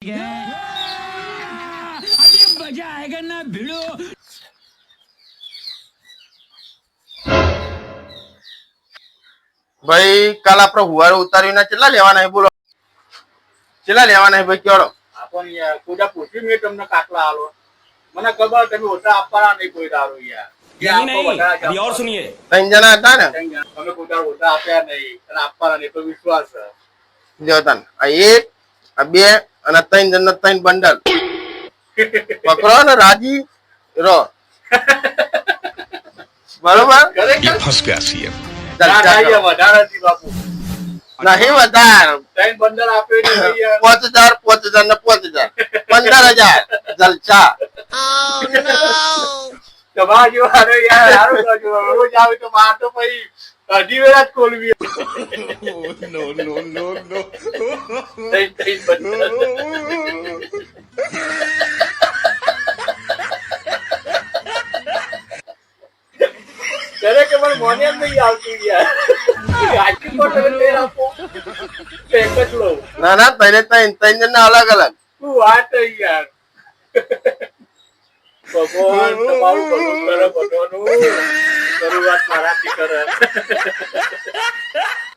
अभी मजा आएगा ना भिड़ो। ભાઈ કાલ આપડે હુવારે ઉતારીને કેટલા લેવાના છે બોલો? કેટલા લેવાના છે ભાઈ કયો? આપણ યાર કોડા પૂછ્યું મેં તમને કાટલા આલો મને ખબર તમે ઓછા આપવાના નહીં કોઈ દારો યાર यही नहीं अभी और सुनिए। ત્રણ જણા હતા ને તમે કોડા ઓછા આપ્યા નહીં અને આપવાના નહીં તો વિશ્વાસ છે જો તન આ એક આ બે અને ત્રણ જણ ત્રણ બંડલ પકડો ને રાજી રો બરોબર ખરેખર फंस गया सीएम। ચાલ, ના, ચાલ, ના, યાર, વધારે નથી બાપુ નહીં વધાર ત્રણ બંદર આપ્યો ને ભાઈ યાર 5000 ને 5000 15000 જલસા તમારા જેવા અરે યાર સારું કરજો રોજ આવે તો માર તો પછી અઢી વેળા જ ખોલવી नो नो नो नो ત્રણ બંદર ત્યારે કે મને મોને જ નહીં આવતું યાર આટલી પણ તમે તેલ આપો એક જ લો ના ના ત્રણ જણ અલગ અલગ શું વાત છે યાર ભગવાન તમારું ભલું કરે બધાનું શરૂઆત મારાથી કરે